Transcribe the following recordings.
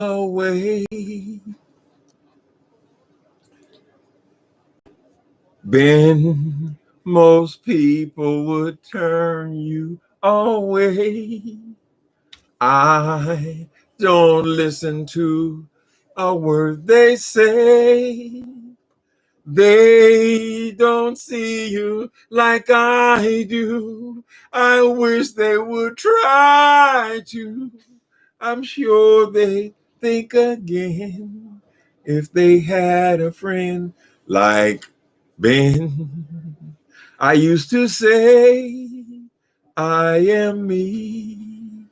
away. Ben, most people would turn you away. I don't listen to a word they say. They don't see you like I do. I wish they would try to. I'm sure they think again if they had a friend like Ben. I used to say, I am me.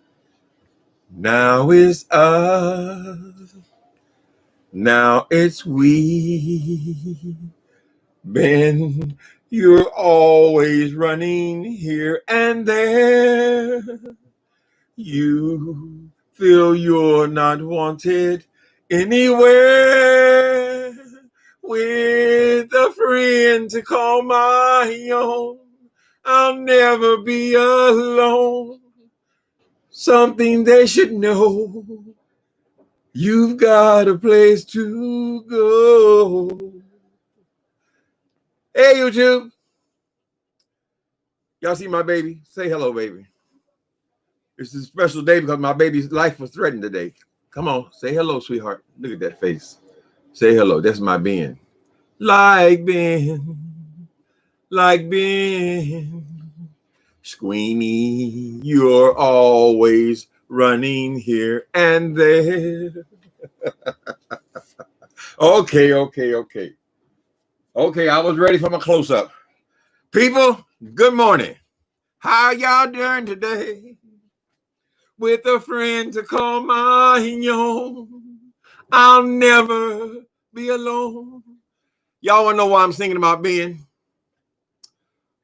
Now it's us. Now it's we. Ben, you're always running here and there. You feel you're not wanted anywhere. With a friend to call my own, I'll never be alone. Something they should know. You've got a place to go. Hey, YouTube. Y'all see my baby? Say hello, baby. It's a special day because my baby's life was threatened today. Come on, say hello, sweetheart. Look at that face. Say hello. That's my Ben. Like Ben. Like Ben. Squeenie, you're always running here and there. Okay. Okay, I was ready for my close-up. People, good morning. How y'all doing today? With a friend to call my own, I'll never be alone. Y'all want to know why I'm thinking about being?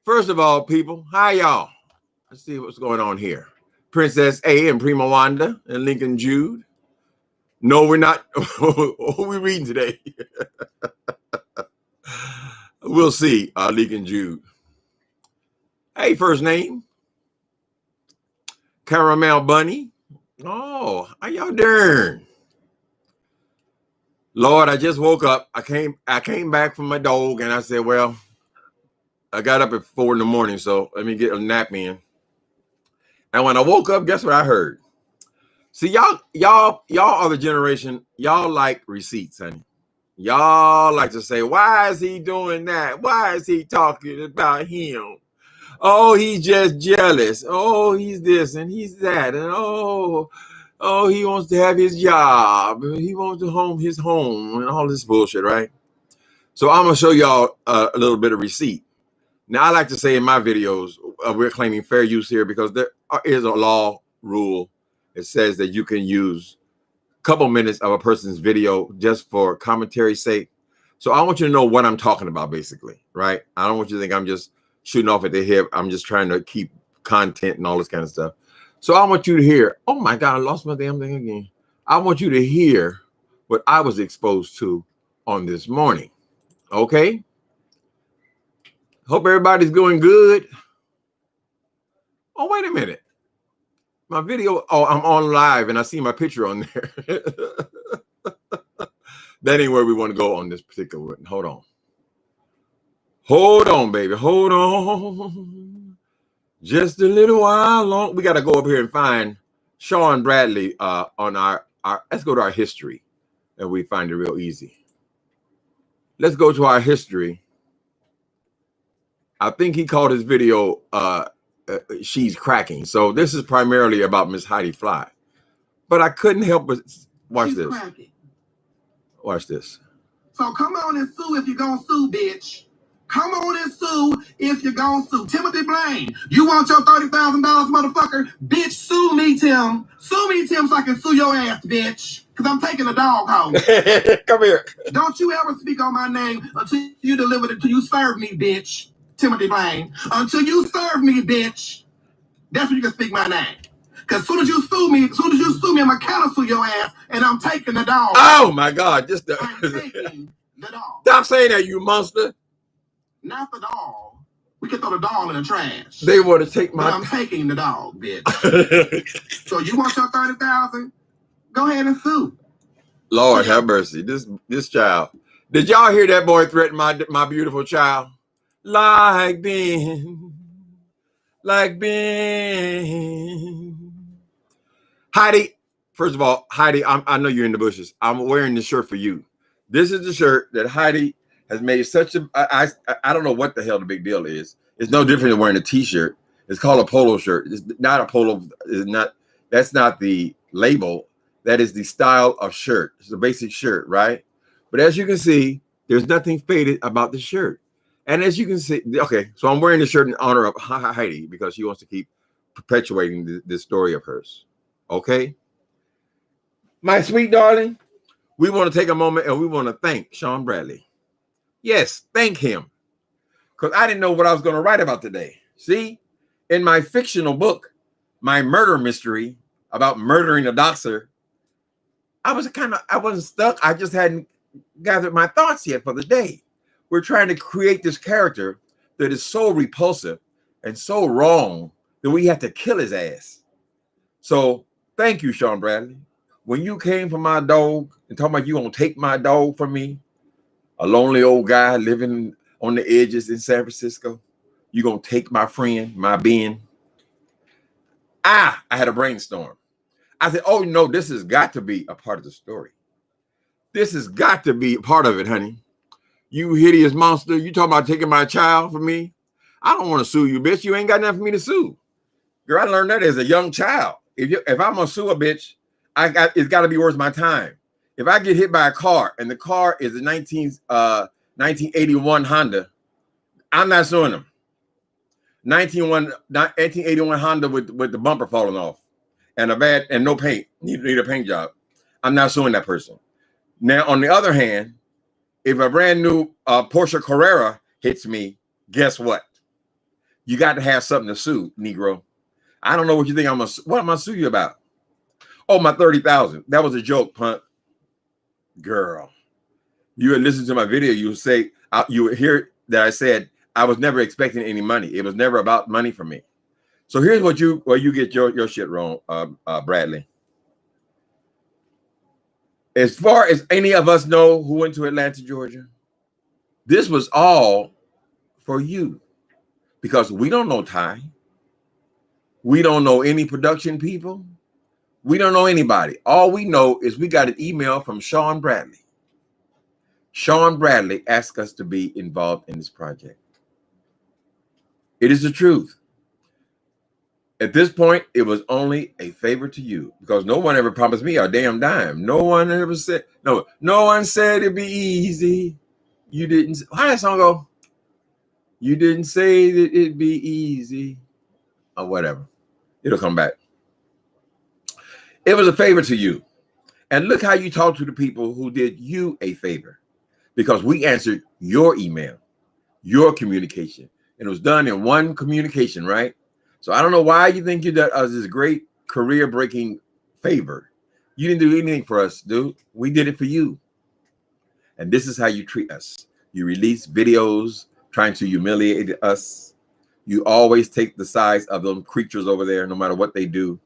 First of all, people, hi y'all. Let's see what's going on here. Princess A and Prima Wanda and Lincoln Jude. No, we're not. Who are we reading today? We'll see, Lincoln Jude. Hey, first name. Caramel Bunny. Oh, how y'all doing? Lord, I just woke up. I came back from my dog and I said, well, I got up at 4 in the morning, so let me get a nap in. And when I woke up, guess what I heard? See, y'all are the generation, y'all like receipts, honey. Y'all like to say, why is he doing that? Why is he talking about him? Oh, he's just jealous. Oh, he's this and he's that. And oh, he wants to have his job. He wants to home his home and all this bullshit, right? So I'm going to show y'all a little bit of receipt. Now, I like to say in my videos, we're claiming fair use here because there is a law rule. It says that you can use a couple minutes of a person's video just for commentary's sake. So I want you to know what I'm talking about, basically, right? I don't want you to think I'm just shooting off at the hip. I'm just trying to keep content and all this kind of stuff. So I want you to hear, oh my God, I lost my damn thing again. I want you to hear what I was exposed to on this morning. Okay? Hope everybody's going good. Oh, wait a minute. My video, I'm on live and I see my picture on there. That ain't where we want to go on this particular one. Hold on. Hold on, baby. Hold on. Just a little while long. We got to go up here and find SHAWN Bradley on our let's go to our history. And we find it real easy. Let's go to our history. I think he called his video She's Cracking. So this is primarily about Miss Heidi Fly. But I couldn't help but watch this. Cracking. Watch this. So come on and sue if you're going to sue, bitch. Come on and sue if you're going to sue. Timothy Blaine, you want your $30,000, motherfucker? Bitch, sue me, Tim. Sue me, Tim, so I can sue your ass, bitch. Because I'm taking a dog home. Come here. Don't you ever speak on my name until you deliver it, until you serve me, bitch. Timothy Blaine. Until you serve me, bitch. That's when you can speak my name. Because as soon as you sue me, I'm going to cancel your ass, and I'm taking the dog. Oh, my God. Just I'm taking the dog. Stop saying that, you monster. Not the dog. We can throw the dog in the trash. They want to take my... But I'm taking the dog, bitch. So you want your $30,000? Go ahead and sue. Lord have mercy. This child. Did y'all hear that boy threaten my beautiful child? Like Ben. Heidi, first of all, Heidi, I know you're in the bushes. I'm wearing this shirt for you. This is the shirt that Heidi has made such a. I don't know what the hell the big deal is. It's no different than wearing a t-shirt. It's called a polo shirt. It's not a polo. It's not. That's not the label. That is the style of shirt. It's a basic shirt, right? But as you can see, there's nothing faded about the shirt. And as you can see, okay, so I'm wearing the shirt in honor of Heidi because she wants to keep perpetuating this story of hers. Okay, my sweet darling, we want to take a moment and we want to thank Shawn Bradley. Yes, thank him. Because I didn't know what I was going to write about today. See, in my fictional book, my murder mystery about murdering a doxer, I wasn't stuck. I just hadn't gathered my thoughts yet for the day. We're trying to create this character that is so repulsive and so wrong that we have to kill his ass. So thank you, Shawn Bradley. When you came for my dog and talking about you gonna take my dog from me, a lonely old guy living on the edges in San Francisco, you gonna take my friend, my being. I had a brainstorm. I said, oh no, this has got to be a part of the story. This has got to be a part of it, honey. You hideous monster. You talking about taking my child from me? I don't want to sue you, bitch. You ain't got nothing for me to sue. Girl, I learned that as a young child. If I'm gonna sue a bitch, it's got to be worth my time. If I get hit by a car and the car is a 1981 Honda, I'm not suing them. 1981 Honda with the bumper falling off and no paint, need a paint job. I'm not suing that person. Now, on the other hand, if a brand new Porsche Carrera hits me, guess what? You got to have something to sue, Negro. I don't know what you think what am I sue you about? Oh, my 30,000. That was a joke, punk. Girl, you would listen to my video. You would say, you would hear that I said I was never expecting any money. It was never about money for me. So here's where you get your shit wrong, Bradley. As far as any of us know who went to Atlanta, Georgia, this was all for you because we don't know Ty. We don't know any production people. We don't know anybody. All we know is we got an email from Shawn Bradley. Shawn Bradley asked us to be involved in this project. It is the truth. At this point, it was only a favor to you because no one ever promised me a damn dime. No one ever said, no one said it'd be easy. You didn't. How that song go? You didn't say that it'd be easy or whatever. It'll come back. It was a favor to you. And look how you talk to the people who did you a favor because we answered your email, your communication. And it was done in one communication, right? So I don't know why you think you did us this great career-breaking favor. You didn't do anything for us, dude. We did it for you. And this is how you treat us. You release videos trying to humiliate us. You always take the sides of them creatures over there, no matter what they do.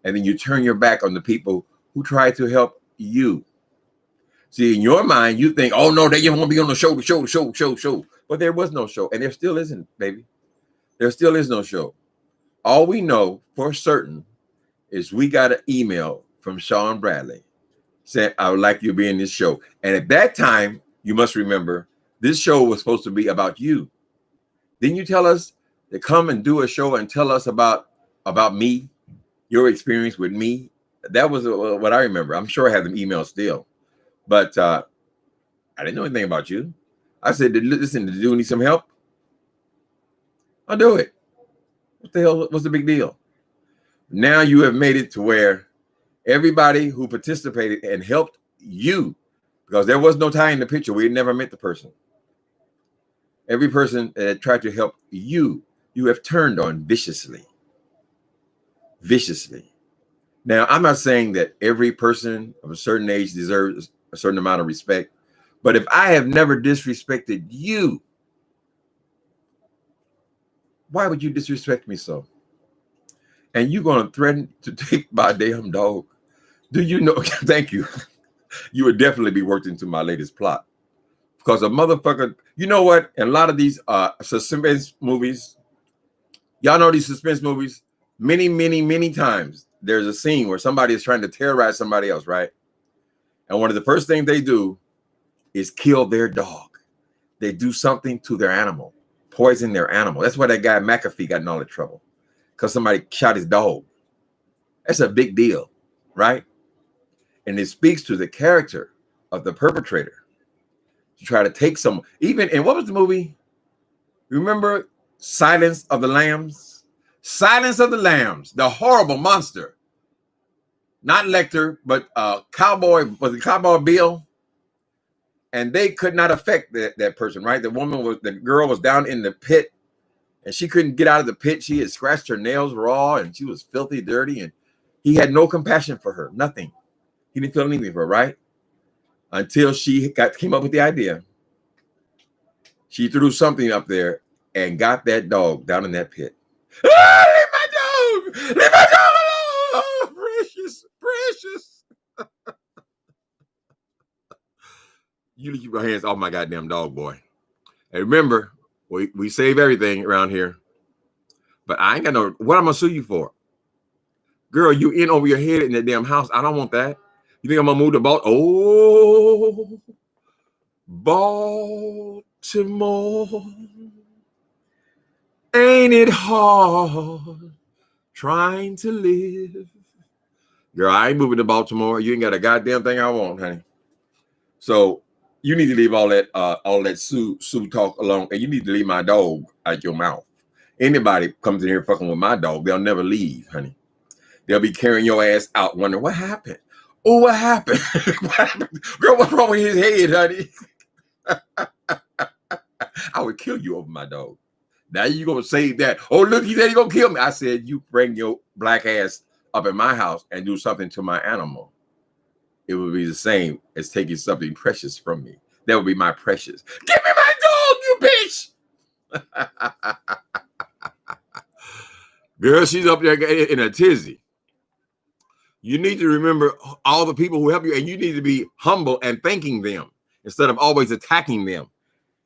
And then you turn your back on the people who try to help you. See, in your mind, you think, oh, no, they just want to be on the show. But there was no show. And there still isn't, baby. There still is no show. All we know for certain is we got an email from Shawn Bradley saying, I would like you to be in this show. And at that time, you must remember, this show was supposed to be about you. Didn't you tell us to come and do a show and tell us about me? Your experience with me. That was what I remember. I'm sure I have them emails still, but I didn't know anything about you. I said, listen, do you need some help? I'll do it. What the hell? What's the big deal? Now you have made it to where everybody who participated and helped you, because there was no tie in the picture. We had never met the person. Every person that tried to help you, you have turned on viciously. Viciously. Now, I'm not saying that every person of a certain age deserves a certain amount of respect, but if I have never disrespected you, why would you disrespect me so? And you're going to threaten to take my damn dog. Do you know? Thank you. You would definitely be worked into my latest plot. Because a motherfucker, you know what? In a lot of these suspense movies, y'all know these suspense movies, many times, there's a scene where somebody is trying to terrorize somebody else, right? And one of the first things they do is kill their dog. They do something to their animal, poison their animal. That's why that guy McAfee got in all the trouble, because somebody shot his dog. That's a big deal, right? And it speaks to the character of the perpetrator to try to take someone. Even in what was the movie? Remember Silence of the Lambs? Silence of the Lambs, the horrible monster. Not Lecter, but Cowboy, was it Cowboy Bill? And they could not affect that person, right? The girl was down in the pit and she couldn't get out of the pit. She had scratched her nails raw and she was filthy, dirty, and he had no compassion for her, nothing. He didn't feel anything for her, right? Until she came up with the idea. She threw something up there and got that dog down in that pit. Ah, leave my dog! Leave my dog alone! Oh, precious, precious. You keep your hands off my goddamn dog, boy. And remember, we save everything around here. But I ain't got no, what I'm gonna sue you for? Girl, you in over your head in that damn house. I don't want that. You think I'm gonna move the ball? Oh, Baltimore. Ain't it hard trying to live? Girl, I ain't moving to Baltimore. You ain't got a goddamn thing I want, honey. So you need to leave all that Sue talk alone, and you need to leave my dog out your mouth. Anybody comes in here fucking with my dog, they'll never leave, honey. They'll be carrying your ass out, wondering what happened. Oh, what happened? What happened? Girl, what's wrong with his head, honey? I would kill you over my dog. Now you gonna say that? Oh, look, he said he gonna kill me. I said you bring your black ass up in my house and do something to my animal. It would be the same as taking something precious from me. That would be my precious. Give me my dog, you bitch! Girl, she's up there in a tizzy. You need to remember all the people who help you, and you need to be humble and thanking them instead of always attacking them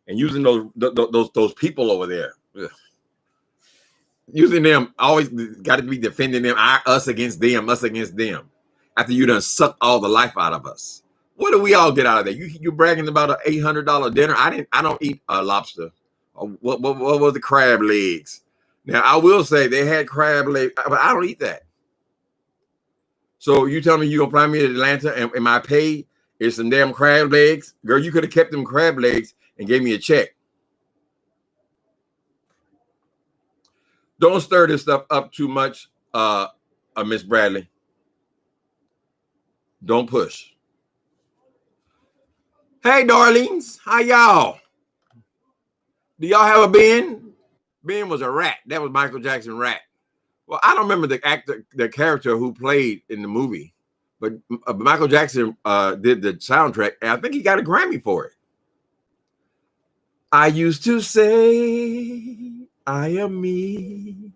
and using those people over there. Ugh. Using them, always got to be defending them, us against them, us against them. After you done sucked all the life out of us. What do we all get out of that? You bragging about an $800 dinner? I don't eat lobster. What was the crab legs? Now I will say they had crab legs, but I don't eat that. So you tell me you gonna fly me to Atlanta and my pay is some damn crab legs? Girl, you could have kept them crab legs and gave me a check. Don't stir this stuff up too much, Miss Bradley. Don't push. Hey, darlings, how y'all? Do y'all have a Ben? Ben was a rat. That was Michael Jackson rat. Well, I don't remember the character who played in the movie, but Michael Jackson did the soundtrack, and I think he got a Grammy for it. I used to say I am me.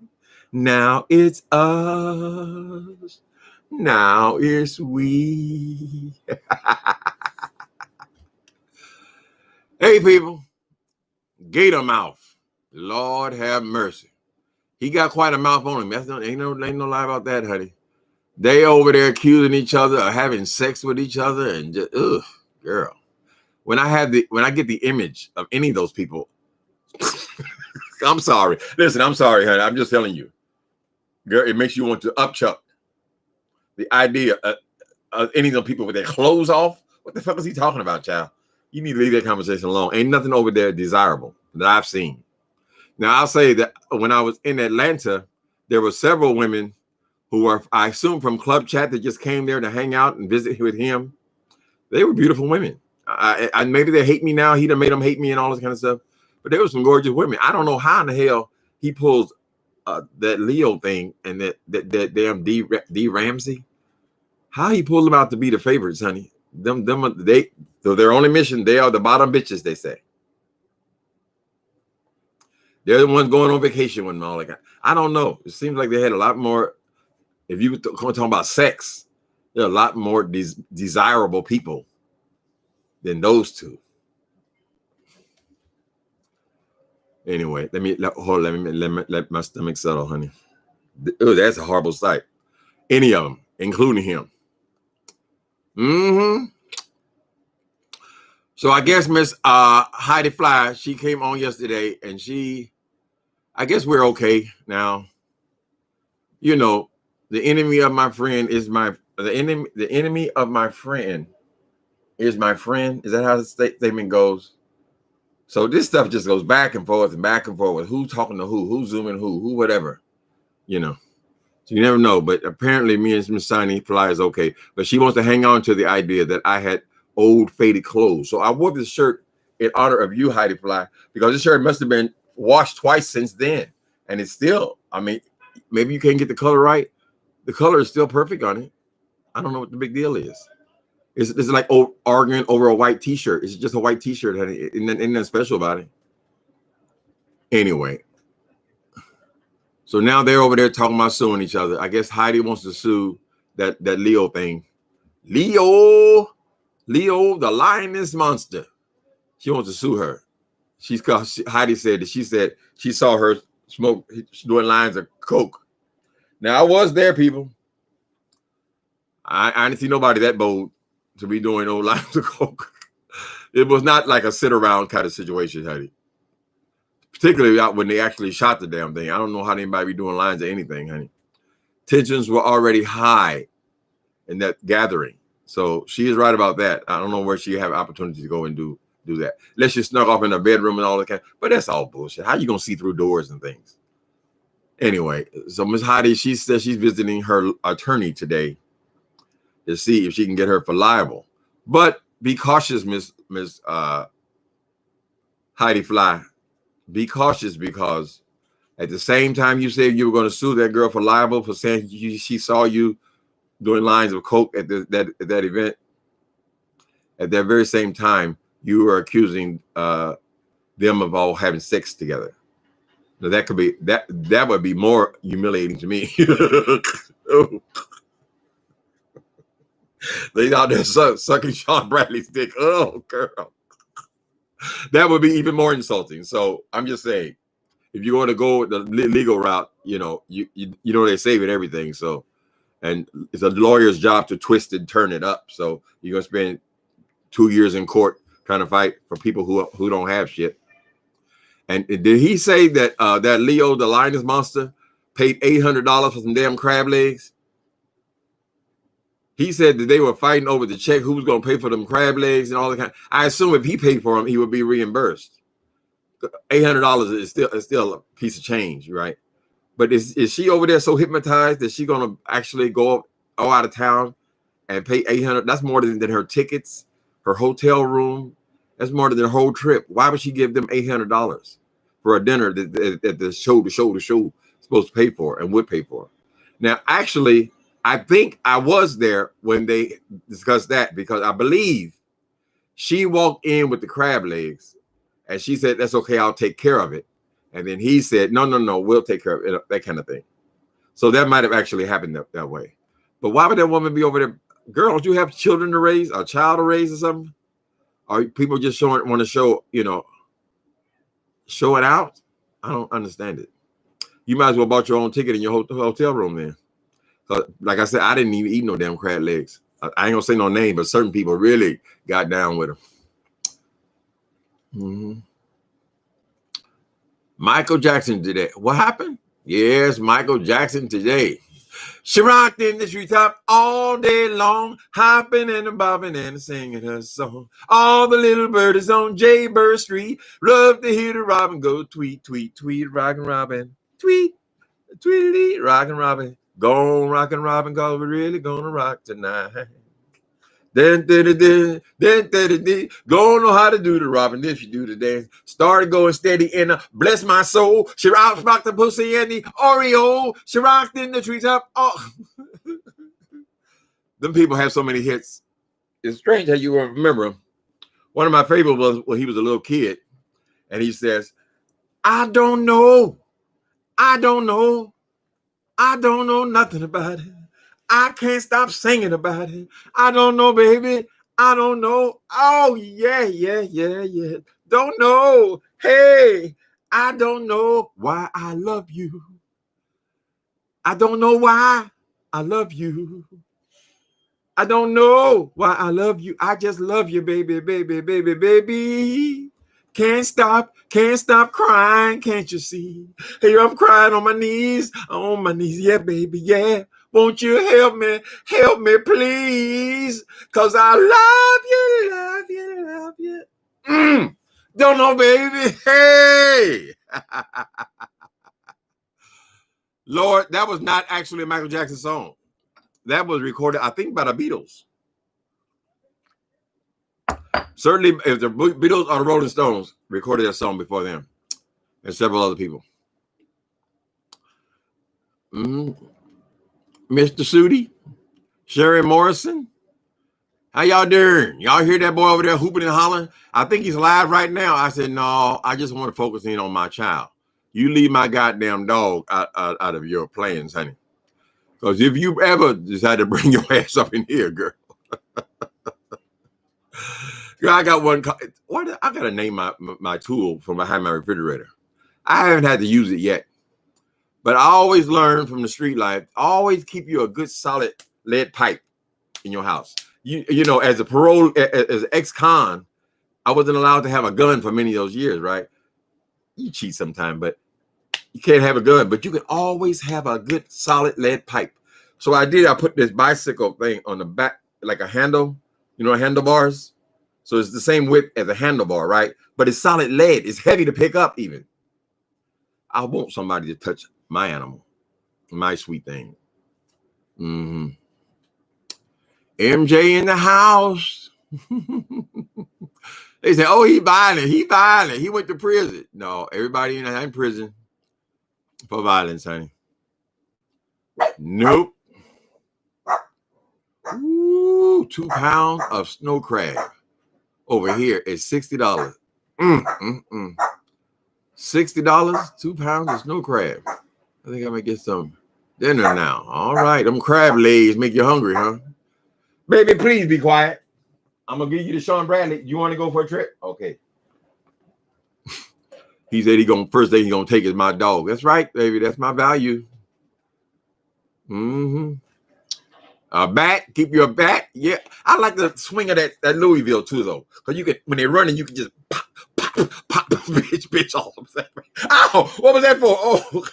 Now it's us. Now it's we. Hey, people. Gator mouth. Lord have mercy. He got quite a mouth on him. Ain't no lie about that, honey. They over there accusing each other of having sex with each other and just, ugh, girl. When I get the image of any of those people, I'm sorry. Listen, I'm sorry, honey. I'm just telling you. Girl, it makes you want to upchuck. The idea of any of those people with their clothes off. What the fuck is he talking about, child? You need to leave that conversation alone. Ain't nothing over there desirable that I've seen. Now, I'll say that when I was in Atlanta, there were several women who were, I assume, from Club Chat that just came there to hang out and visit with him. They were beautiful women. I maybe they hate me now. He done made them hate me and all this kind of stuff. But there were some gorgeous women. I don't know how in the hell he pulls that Leo thing and that damn D Ramsey. How he pulled them out to be the favorites, honey. So their only mission, they are the bottom bitches, they say. They're the ones going on vacation with them all that. I don't know. It seems like they had a lot more. If you were talking about sex, There are a lot more desirable people than those two. Anyway, let me let my stomach settle, honey. Oh, that's a horrible sight. Any of them, including him. Mm-hmm. So I guess Miss Heidi Fly, she came on yesterday, and I guess we're okay now. You know, the enemy of my friend is the enemy of my friend is my friend. Is that how the statement goes? So this stuff just goes back and forth and back and forth. Who's talking to who's zooming who whatever, you know. So you never know. But apparently me and Miss Shiny Fly is okay. But she wants to hang on to the idea that I had old faded clothes. So I wore this shirt in honor of you, Heidi Fly, because this shirt must have been washed twice since then. And it's still, I mean, maybe you can't get the color right. The color is still perfect on it. I don't know what the big deal is. It's like arguing over a white t-shirt. It's just a white t-shirt. Ain't nothing special about it. Anyway. So now they're over there talking about suing each other. I guess Heidi wants to sue that Leo thing. Leo, the lioness monster. She wants to sue her. Heidi said that she saw her smoke doing lines of coke. Now I was there, people. I didn't see nobody that bold to be doing no lines of coke. It was not like a sit around kind of situation, Heidi. Particularly when they actually shot the damn thing. I don't know how anybody be doing lines of anything, honey. Tensions were already high in that gathering. So she is right about that. I don't know where she have opportunity to go and do that. Unless she snuck off in her bedroom and all that kind. But that's all bullshit. How you gonna see through doors and things? Anyway, so Miss Heidi, she says she's visiting her attorney today to see if she can get her for liable. But be cautious, Miss Heidi Fly. Be cautious, because at the same time you said you were going to sue that girl for liable for saying she saw you doing lines of coke at that event, at that very same time you were accusing them of all having sex together. Now that could be that would be more humiliating to me. They out there sucking Shawn Bradley's dick. Oh, girl. That would be even more insulting. So I'm just saying, if you want to go the legal route, you know they say with everything. So, and it's a lawyer's job to twist and turn it up. So you're gonna spend 2 years in court trying to fight for people who don't have shit. And did he say that that Leo, the lioness monster, paid $800 for some damn crab legs? He said that they were fighting over the check, who was going to pay for them crab legs and all that kind. I assume if he paid for them, he would be reimbursed. $800 is still a piece of change, right? But is she over there so hypnotized that she's going to actually go all out of town and pay $800? That's more than her tickets, her hotel room. That's more than their whole trip. Why would she give them $800 for a dinner that the show supposed to pay for and would pay for? Now, actually, I think I was there when they discussed that, because I believe she walked in with the crab legs and she said, "That's okay, I'll take care of it." And then he said, no, we'll take care of it, that kind of thing. So that might have actually happened that way. But why would that woman be over there? Girl, don't you have children to raise, a child to raise or something? Or people just want to show it out? I don't understand it. You might as well bought your own ticket in your hotel room then. Like I said, I didn't even eat no damn crab legs. I ain't gonna say no name, but certain people really got down with them. Mm-hmm. Michael Jackson today. What happened? Yes, Michael Jackson today. She rocked in the treetop all day long, hopping and bobbing and singing her song. All the little birdies on Jaybird Street love to hear the robin go tweet, tweet, tweet, rockin' robin, tweet, tweet, rockin' robin. Go on, rockin' robin, cause we're really gonna rock tonight. Then, don't know how to do the robin. Then she do the dance. Started going steady in a bless my soul. She rocked the pussy and the Oreo. She rocked in the treetop. Oh, them people have so many hits. It's strange how you remember them. One of my favorites was when he was a little kid, and he says, I don't know nothing about it. I can't stop singing about it. I don't know, baby. I don't know. Oh, yeah. Don't know. Hey, I don't know why I love you. I don't know why I love you. I don't know why I love you. I just love you, baby, baby, baby, baby. Can't stop crying, can't you see? Hey, I'm crying on my knees, yeah, baby, yeah. Won't you help me, please? Cause I love you. Don't know, baby. Hey. Lord, that was not actually a Michael Jackson song. That was recorded, I think, by the Beatles. Certainly, if the Beatles or the Rolling Stones recorded that song before them, and several other people. Mr. Sudi, Sherry Morrison, how y'all doing? Y'all hear that boy over there hooping and hollering? I think he's live right now. I said, no, I just want to focus in on my child. You leave my goddamn dog out of your plans, honey. Because if you ever decide to bring your ass up in here, girl. I got one. I got to name my tool from behind my refrigerator. I haven't had to use it yet. But I always learn from the street life, always keep you a good solid lead pipe in your house. You know, as an ex-con, I wasn't allowed to have a gun for many of those years, right? You cheat sometime, but you can't have a gun. But you can always have a good solid lead pipe. So I put this bicycle thing on the back, like a handle, handlebars. So it's the same width as a handlebar, right? But it's solid lead. It's heavy to pick up even. I want somebody to touch my animal, my sweet thing. MJ in the house. They say, oh, he violent. He went to prison. No, everybody in prison for violence, honey. Nope. Ooh, 2 pounds of snow crab. Over here is $60. $60, 2 pounds of snow crab. I think I'm gonna get some dinner now. All right, them crab legs make you hungry, huh? Baby, please be quiet. I'm gonna give you the SHAWN Bradley. You want to go for a trip? Okay. He said first thing he's gonna take is my dog. That's right, baby. That's my value. A bat, keep your bat. Yeah, I like the swing of that Louisville too, though, because you can when they're running, you can just pop, bitch off. Ow! What was that for? Oh,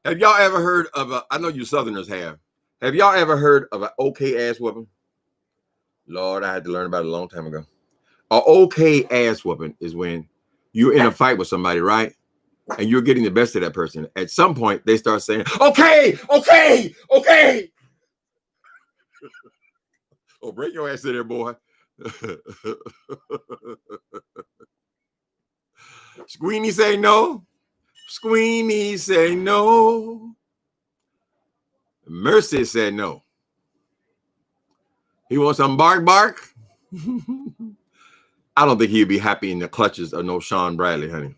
have y'all ever heard of I know you Southerners have. Have y'all ever heard of an okay ass whooping? Lord, I had to learn about it a long time ago. An okay ass whooping is when you're in a fight with somebody, right? And you're getting the best of that person. At some point, they start saying, okay. Oh, bring your ass in there, boy. Squeenie say no. Squeenie say no. Mercy said no. He wants some bark. I don't think he'd be happy in the clutches of no SHAWN Bradley, honey.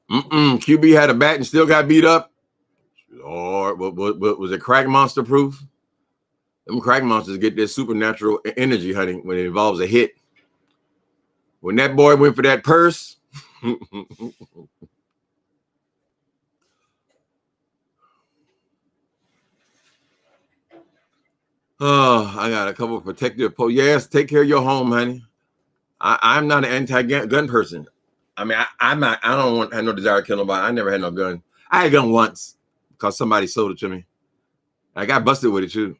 QB had a bat and still got beat up. Lord, what was it crack monster proof? Them crack monsters get their supernatural energy, honey, when it involves a hit. When that boy went for that purse, oh, I got a couple of protective posts. Yes, take care of your home, honey. I'm not an anti-gun person. I mean, I don't have no desire to kill nobody. I never had no gun. I had a gun once because somebody sold it to me. I got busted with it too.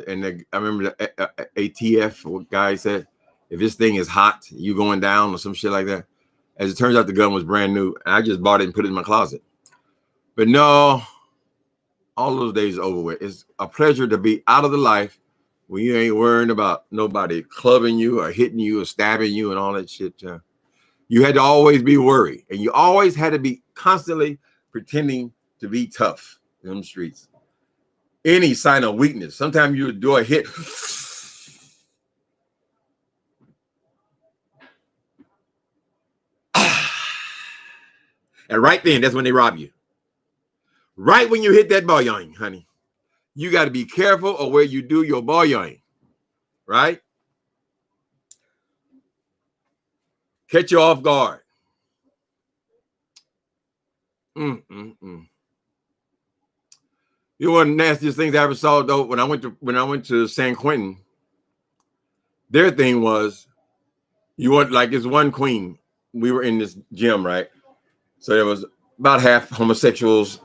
And I remember the ATF guy said, if this thing is hot, you going down or some shit like that. As it turns out, the gun was brand new. I just bought it and put it in my closet. But no, all those days are over with. It's a pleasure to be out of the life when you ain't worrying about nobody clubbing you or hitting you or stabbing you and all that shit. You had to always be worried. And you always had to be constantly pretending to be tough in them streets. Any sign of weakness. Sometimes you would do a hit. And right then, that's when they rob you. Right when you hit that ball-yoing, honey. You got to be careful of where you do your ball-yoing. Right? Catch you off guard. You know, one of the nastiest things I ever saw though when I went to San Quentin, their thing was you want like this one queen. We were in this gym, right? So there was about half homosexuals,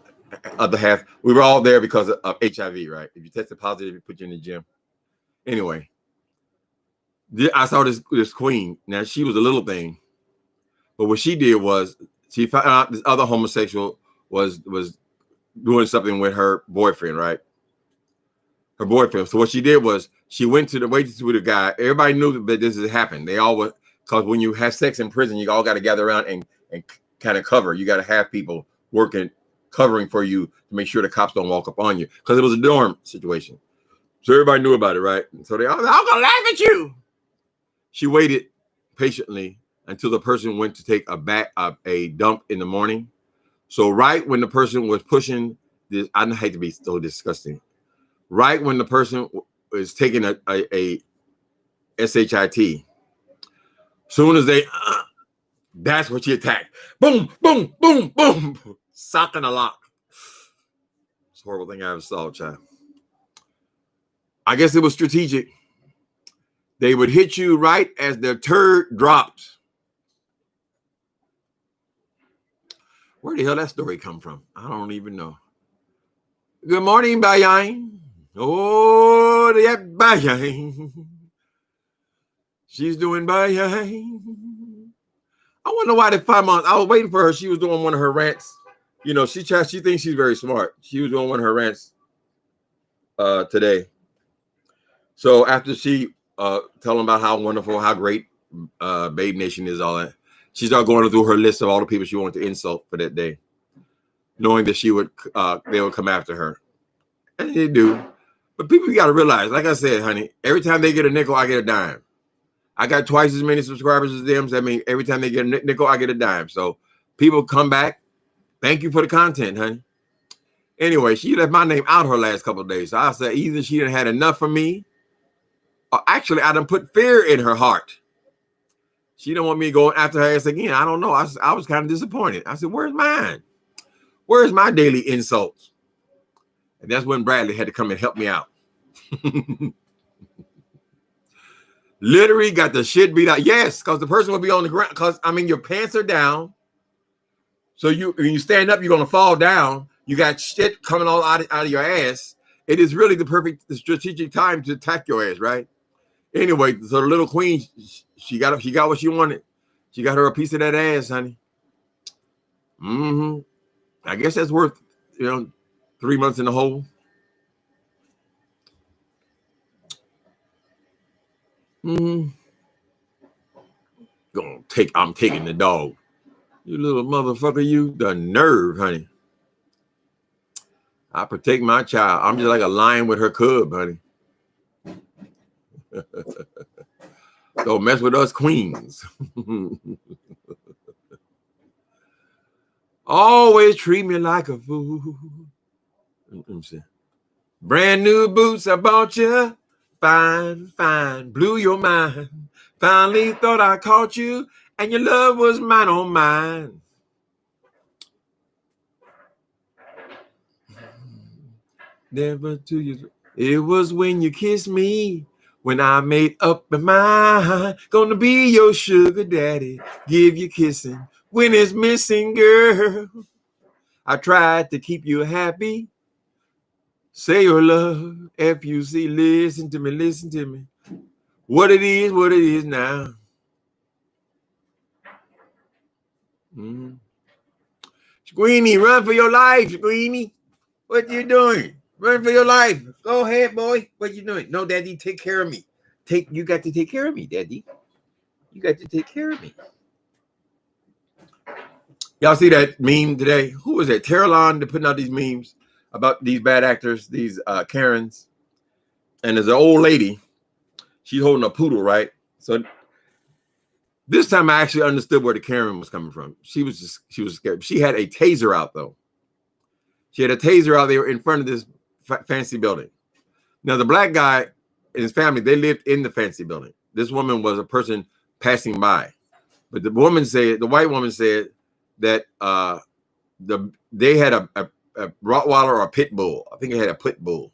other half. We were all there because of HIV, right? If you tested positive, it put you in the gym. Anyway, I saw this queen. Now she was a little thing, but what she did was she found out this other homosexual was doing something with her boyfriend, right? Her boyfriend. So what she did was she went to the waitress with a guy. Everybody knew that this had happened. They all were, because when you have sex in prison, you all got to gather around and kind of cover. You got to have people working, covering for you to make sure the cops don't walk up on you, because it was a dorm situation. So everybody knew about it, right? So they all, I'm gonna laugh at you. She waited patiently until the person went to take a dump in the morning. So right when the person was pushing this, I hate to be so disgusting. Right when the person was taking a SHIT, soon as they, that's what she attacked. Boom, boom, boom, boom. Sock and a lock. It's a horrible thing I ever saw, child. I guess it was strategic. They would hit you right as the turd dropped. Where the hell that story come from? I don't even know. Good morning, Bayan. Oh, that Bayan. She's doing Bayan. I wonder why the 5 months. I was waiting for her. She was doing one of her rants. You know, she thinks she's very smart. She was doing one of her rants today. So after she tell them about how wonderful, how great Babe Nation is, all that, she started going through her list of all the people she wanted to insult for that day, knowing that they would come after her. And they do. But people, you got to realize, like I said, honey, every time they get a nickel, I get a dime. I got twice as many subscribers as them. So I mean, every time they get a nickel, I get a dime. So people come back. Thank you for the content, honey. Anyway, she left my name out her last couple of days. So I said either she done had enough for me, or actually I done put fear in her heart. She don't want me going after her ass again. I don't know. I was kind of disappointed. I said, where's mine? Where's my daily insults? And that's when Bradley had to come and help me out. Literally got the shit beat out. Yes, because the person will be on the ground. Because, I mean, your pants are down. So when you stand up, you're going to fall down. You got shit coming all out of your ass. It is really the strategic time to attack your ass, right? Anyway, so the little queen, she got what she wanted. She got her a piece of that ass, honey. I guess that's worth, 3 months in the hole. I'm taking the dog. You little motherfucker, you, the nerve, honey. I protect my child. I'm just like a lion with her cub, honey. Don't mess with us queens. Always treat me like a fool. Brand new boots I bought you. Fine, blew your mind. Finally thought I caught you, and your love was mine on mine. Never to you. It was when you kissed me, when I made up my mind. Gonna be your sugar daddy, give you kissing when it's missing, girl. I tried to keep you happy. Say your love, F-U-C, listen to me. What it is now. Squeenie, run for your life, Squeenie. What you doing? Run for your life. Go ahead, boy. What you doing? No, Daddy, take care of me. You got to take care of me, Daddy. You got to take care of me. Y'all see that meme today? Who was it? Terralon to putting out these memes about these bad actors, these Karens. And there's an old lady. She's holding a poodle, right? So This time I actually understood where the Karen was coming from. She was scared. She had a taser out though. She had a taser out there in front of this fancy building. Now the black guy and his family, they lived in the fancy building. This woman was a person passing by. But the white woman said that they had a Rottweiler or a pit bull. I think it had a pit bull.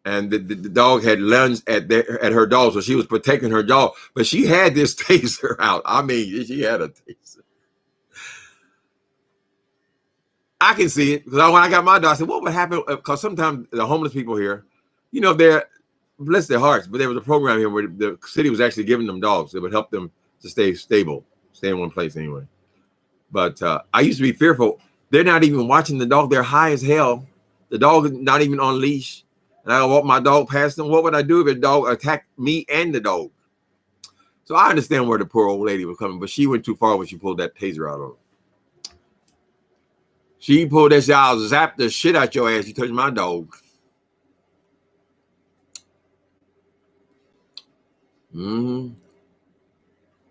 And the dog had lunged at her dog, so she was protecting her dog. But she had this taser out. I mean, she had a taser. I can see it because when I got my dog, I said, "What would happen?" Because sometimes the homeless people here, they're bless their hearts, but there was a program here where the city was actually giving them dogs that would help them to stay stable, stay in one place anyway. But I used to be fearful. They're not even watching the dog. They're high as hell. The dog is not even on leash. And I walk my dog past them. What would I do if a dog attacked me and the dog? So I understand where the poor old lady was coming, but she went too far when she pulled that taser out on her. She pulled that shit out. I'll zap the shit out your ass. You touch my dog. Mm-hmm.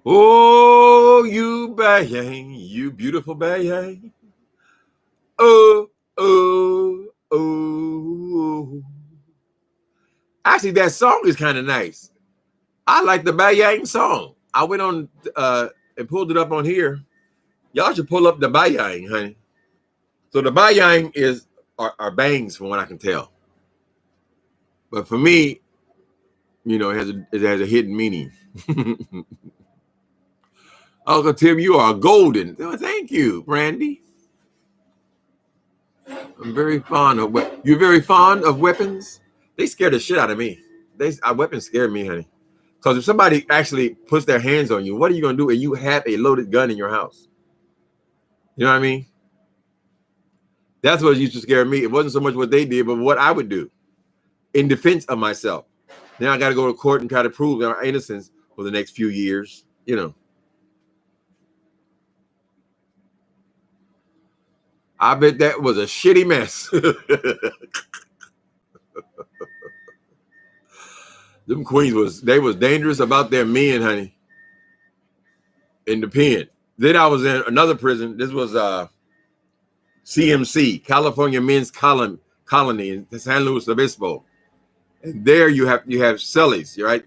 Oh, you bayang, you beautiful bayang. Oh, oh, oh. Actually, that song is kind of nice. I like the bayang song. I went on and pulled it up on here. Y'all should pull up the bayang, honey. So the bayang are bangs from what I can tell. But for me, it has a hidden meaning. Uncle Tim, you are golden. Oh, thank you, Brandy. I'm very fond of you're very fond of weapons. They scare the shit out of me. Weapons scare me, honey. Because if somebody actually puts their hands on you, what are you gonna do? And you have a loaded gun in your house. You know what I mean? That's what used to scare me. It wasn't so much what they did, but what I would do in defense of myself. Then I got to go to court and try to prove their innocence for the next few years. I bet that was a shitty mess. Them queens was dangerous about their men, honey. In the pen. Then I was in another prison. This was CMC, California Men's Colony in San Luis Obispo. And there you have cellies, right?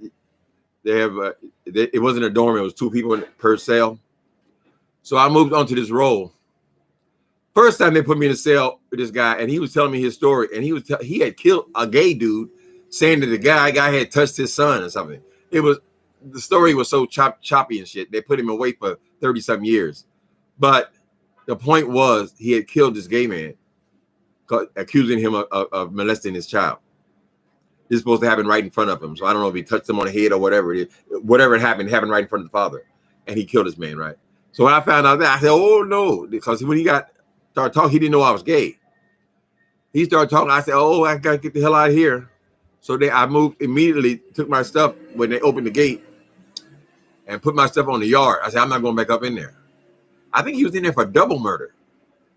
They have it wasn't a dorm, it was 2 people per cell. So I moved on to this role. First time they put me in a cell with this guy, and he was telling me his story, and he had killed a gay dude, saying that the guy had touched his son or something. The story was so choppy and shit. They put him away for 30-something years. But the point was he had killed this gay man, accusing him of molesting his child. This is supposed to happen right in front of him. So I don't know if he touched him on the head or whatever it is. Whatever happened right in front of the father. And he killed this man, right? So when I found out that, I said, oh, no. Because when he started talking, he didn't know I was gay. He started talking. I said, oh, I got to get the hell out of here. So I moved immediately, took my stuff when they opened the gate and put my stuff on the yard. I said, I'm not going back up in there. I think he was in there for double murder.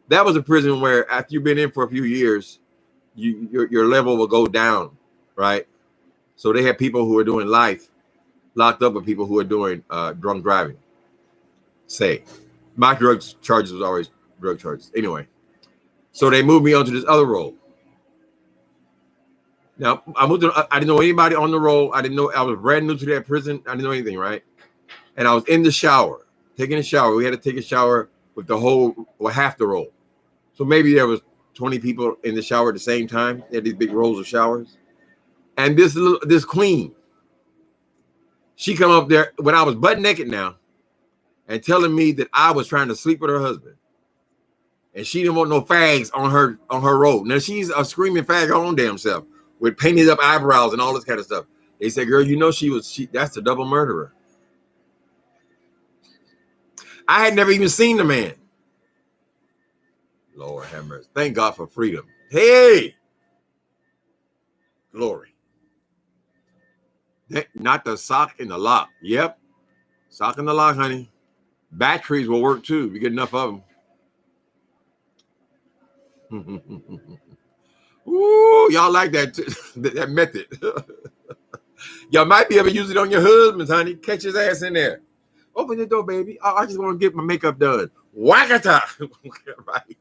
That was a prison where after you've been in for a few years, your level will go down. Right, so they have people who are doing life locked up with people who are doing drunk driving. My drug charges was always drug charges. Anyway, so they moved me onto this other role. Now I didn't know anybody on the role. I was brand new to that prison. I didn't know anything, right? And I was in the shower, taking a shower. We had to take a shower with half the roll. So maybe there was 20 people in the shower at the same time. They had these big rolls of showers. And this queen, she come up there when I was butt naked now and telling me that I was trying to sleep with her husband. And she didn't want no fags on her road. Now she's a screaming fag her own damn self with painted up eyebrows and all this kind of stuff. They said, girl, that's the double murderer. I had never even seen the man. Lord have mercy. Thank God for freedom. Hey, glory. Not the sock in the lock. Yep. Sock in the lock, honey. Batteries will work too. You get enough of them. Ooh, y'all like that method. Y'all might be able to use it on your husbands, honey. Catch his ass in there. Open the door, baby. I just want to get my makeup done. Whack-a-ta. Right.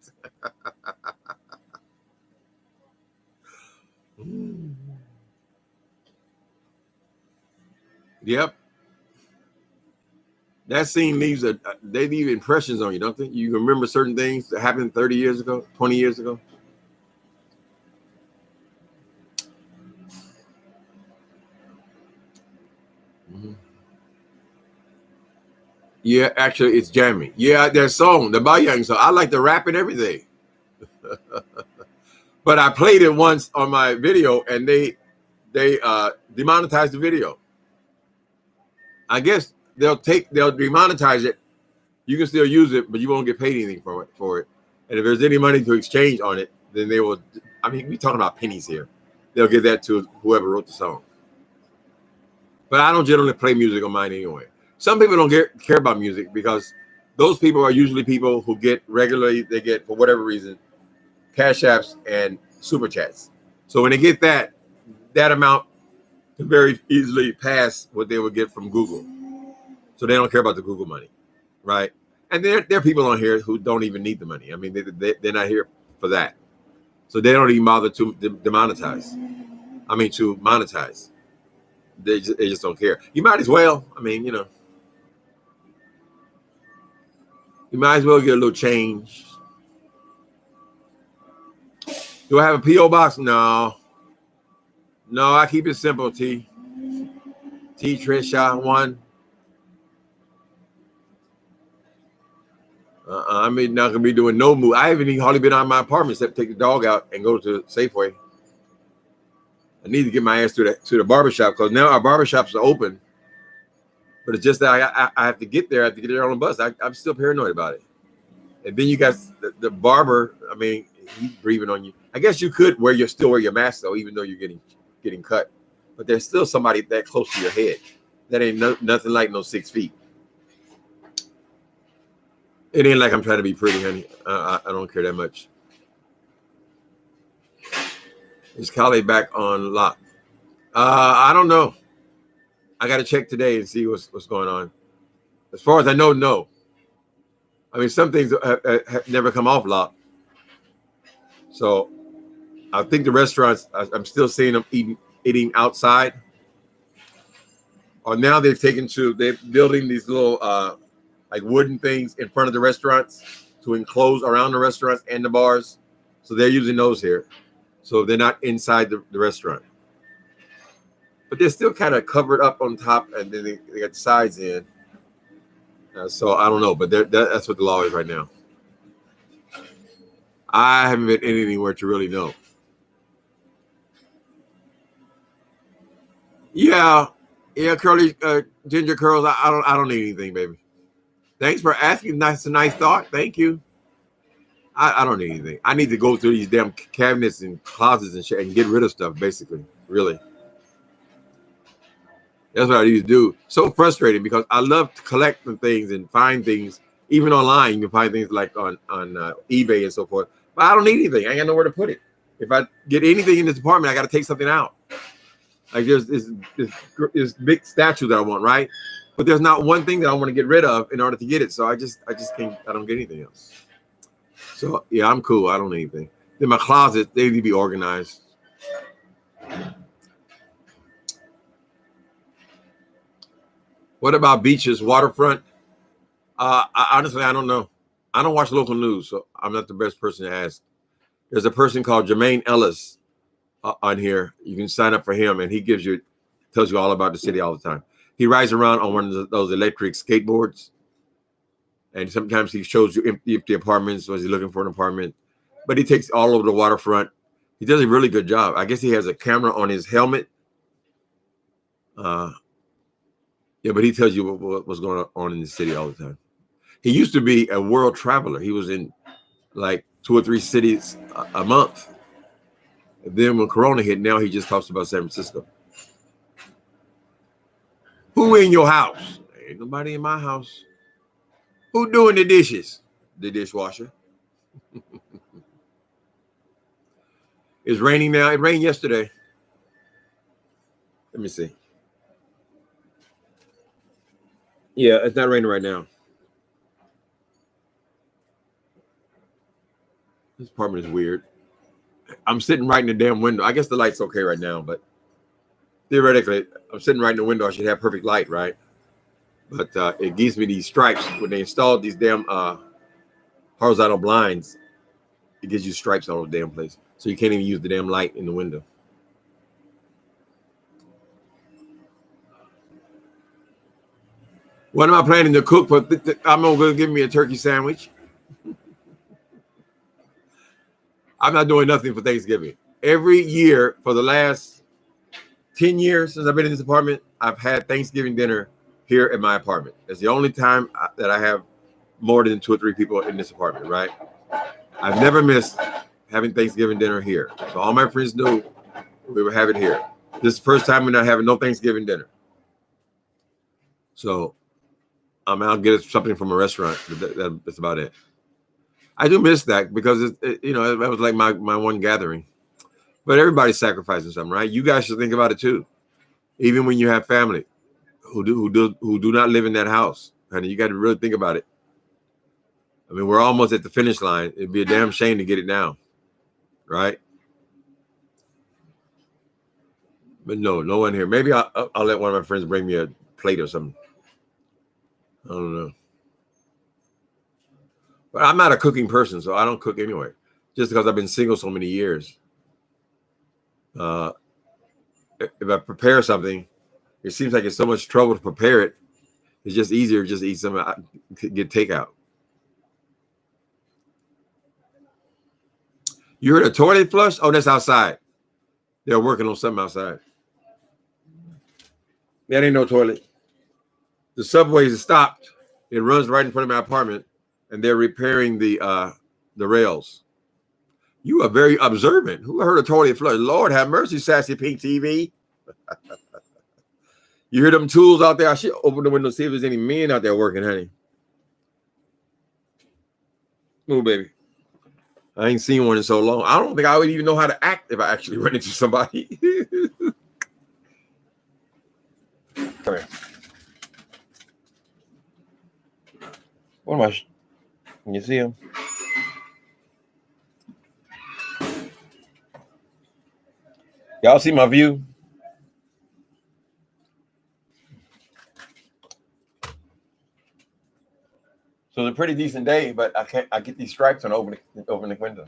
Yep. That scene leaves they leave impressions on you, don't they? You remember certain things that happened 30 years ago, 20 years ago. Mm-hmm. Yeah, actually, it's jamming. Yeah, their song, the Bayang song. I like the rap and everything. But I played it once on my video, and they demonetized the video. I guess they'll demonetize it. You can still use it, but you won't get paid anything for it. And if there's any money to exchange on it, then they will. I mean, we're talking about pennies here. They'll give that to whoever wrote the song. But I don't generally play music on mine anyway. Some people don't care about music because those people are usually people who get regularly, they get, for whatever reason, cash apps and super chats. So when they get that amount can very easily pass what they would get from Google. So they don't care about the Google money, right? And there are people on here who don't even need the money. I mean, they're not here for that. So they don't even bother to demonetize. I mean, to monetize. They just don't care. You might as well. I mean, you know, you might as well get a little change. Do I have a P.O. box? No. No, I keep it simple, T. T. Trisha 1. I'm not gonna be doing no move. I haven't even hardly been out of my apartment except take the dog out and go to Safeway. I need to get my ass to the barbershop because now our barbershops are open. But it's just that I have to get there. I have to get there on the bus. I'm still paranoid about it. And then you got the barber. I mean, he's breathing on you. I guess you could still wear your mask though, even though you're getting cut. But there's still somebody that close to your head. That ain't nothing like no 6 feet. It ain't like I'm trying to be pretty, honey. I don't care that much. Is Kali back on lock? I don't know. I got to check today and see what's going on. As far as I know, no. I mean, some things have never come off lock. So I think the restaurants, I'm still seeing them eating outside. Or now they're building these little like wooden things in front of the restaurants to enclose around the restaurants and the bars. So they're using those here. So they're not inside the restaurant. But they're still kind of covered up on top, and then they got the sides in. So I don't know, but that's what the law is right now. I haven't been anywhere to really know. Yeah, curly ginger curls. I don't need anything, baby. Thanks for asking. That's a nice thought. Thank you. I don't need anything. I need to go through these damn cabinets and closets and shit and get rid of stuff, basically. Really. That's what I used to do. So frustrating because I love to collect things and find things. Even online, you can find things like on eBay and so forth. But I don't need anything. I ain't got nowhere to put it. If I get anything in this apartment, I got to take something out. Like there's this big statue that I want, right? But there's not one thing that I want to get rid of in order to get it. So I just can't. I don't get anything else. So yeah, I'm cool. I don't need anything. Then my closet, they need to be organized. What about beaches, waterfront? Honestly, I don't know. I don't watch local news, so I'm not the best person to ask. There's a person called Jermaine Ellis on here. You can sign up for him, and he tells you all about the city all the time. He rides around on one of those electric skateboards, and sometimes he shows you empty apartments. Was he looking for an apartment? But he takes all over the waterfront. He does a really good job. I guess he has a camera on his helmet. Yeah, but he tells you what's going on in the city all the time. He used to be a world traveler. He was in like 2 or 3 cities a month. And then when Corona hit, now he just talks about San Francisco. Who in your house? Ain't nobody in my house. Who doing the dishes? The dishwasher. It's raining now. It rained yesterday. Let me see. Yeah, it's not raining right now. This apartment is weird. I'm sitting right in the damn window. I guess the light's okay right now, but theoretically, I'm sitting right in the window. I should have perfect light, right? But it gives me these stripes. When they installed these damn horizontal blinds, it gives you stripes all over the damn place. So you can't even use the damn light in the window. What am I planning to cook for? I'm going to give me a turkey sandwich. I'm not doing nothing for Thanksgiving. Every year for the last 10 years since I've been in this apartment, I've had Thanksgiving dinner here at my apartment. It's the only time that I have more than 2 or 3 people in this apartment, right? I've never missed having Thanksgiving dinner here. So all my friends knew we would have it here. This is the first time we're not having no Thanksgiving dinner. So I'll get something from a restaurant. That's about it. I do miss that because it was like my one gathering. But everybody's sacrificing something, right? You guys should think about it too. Even when you have family who do not live in that house, honey, you got to really think about it. I mean, we're almost at the finish line. It'd be a damn shame to get it now, right? But no one here. Maybe I'll let one of my friends bring me a plate or something. I don't know. But I'm not a cooking person, so I don't cook anyway. Just because I've been single so many years. If I prepare something, it seems like it's so much trouble to prepare it. It's just easier to just eat some, get takeout. You heard a toilet flush? Oh, that's outside. They're working on something outside. That ain't no toilet. The subway is stopped. It runs right in front of my apartment, and they're repairing the rails. You are very observant. Who heard a toilet flush? Lord have mercy, Sassy Pink TV. You hear them tools out there? I should open the window, see if there's any men out there working, honey. Move, baby. I ain't seen one in so long. I don't think I would even know how to act if I actually run into somebody. Come here. What am I? Can you see him? Y'all see my view? So it's a pretty decent day, but I get these stripes and open the window.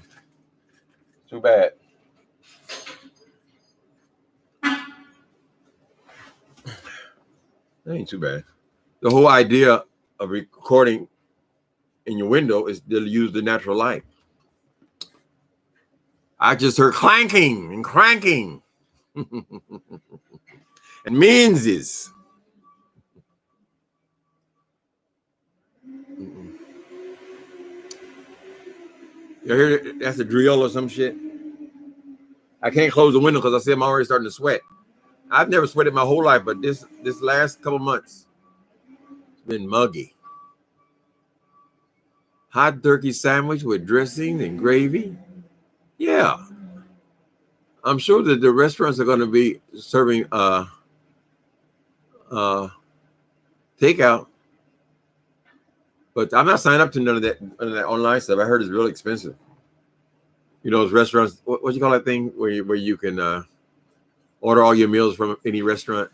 Too bad. That ain't too bad. The whole idea of recording in your window is to use the natural light. I just heard clanking and cranking. And Menzies. You hear that's a drill or some shit? I can't close the window because I see I'm already starting to sweat. I've never sweated my whole life, but this last couple months, it's been muggy. Hot turkey sandwich with dressing and gravy. Yeah. I'm sure that the restaurants are going to be serving takeout. But I'm not signing up to none of that online stuff. I heard it's really expensive. You know, those restaurants, what you call that thing where you can order all your meals from any restaurant?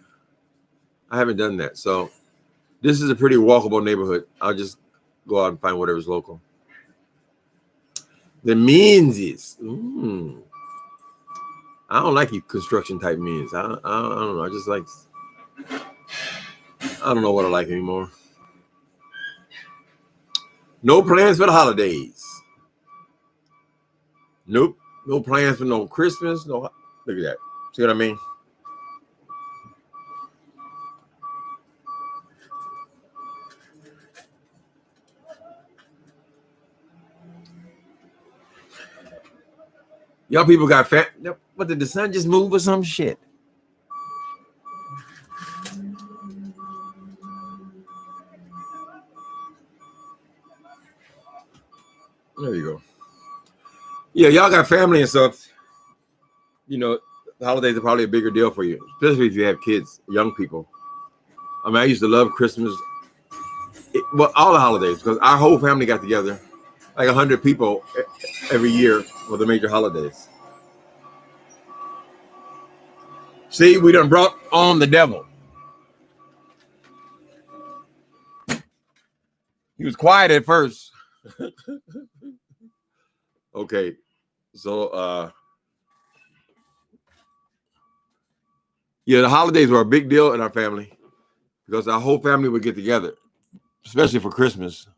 I haven't done that. So this is a pretty walkable neighborhood. I'll just go out and find whatever's local. The Menzies. I don't like construction type means. I don't know. I just like, I don't know what I like anymore. No plans for the holidays. Nope. No plans for no Christmas. No. Look at that. See what I mean? Y'all people got fat. What, did the sun just move or some shit? There you go. Yeah, y'all got family and stuff. You know, the holidays are probably a bigger deal for you, especially if you have kids, young people. I mean, I used to love Christmas Well, all the holidays, because our whole family got together, like 100 people every year for the major holidays. See, we done brought on the devil. He was quiet at first. Okay, so yeah, the holidays were a big deal in our family because our whole family would get together, especially for Christmas,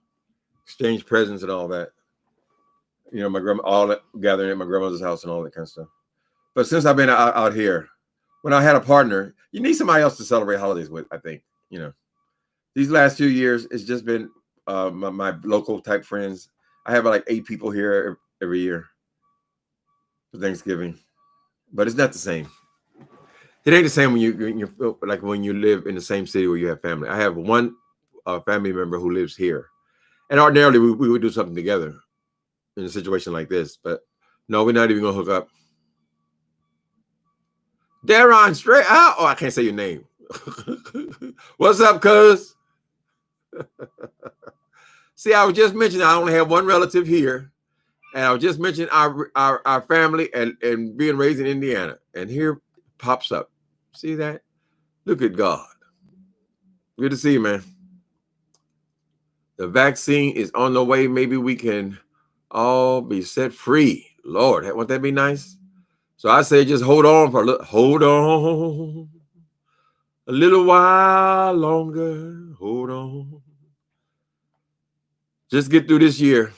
exchange presents and all that. You know, my grandma, all that gathering at my grandmother's house and all that kind of stuff. But since I've been out here, when I had a partner, you need somebody else to celebrate holidays with. I think, you know, these last few years, it's just been my local type friends. I have like 8 people here every year for Thanksgiving, but it's not the same. It ain't the same when you like when you live in the same city where you have family. I have one family member who lives here, and ordinarily we would do something together in a situation like this. But no, we're not even gonna hook up. Daron, straight out. Oh, I can't say your name. What's up, cuz? See, I was just mentioning I only have one relative here, and I was just mentioning our family and being raised in Indiana, and here pops up. See that? Look at God. Good to see you, man. The vaccine is on the way. Maybe we can all be set free. Lord, wouldn't that be nice? So I say just hold on for a little, hold on a little while longer. Hold on. Just get through this year.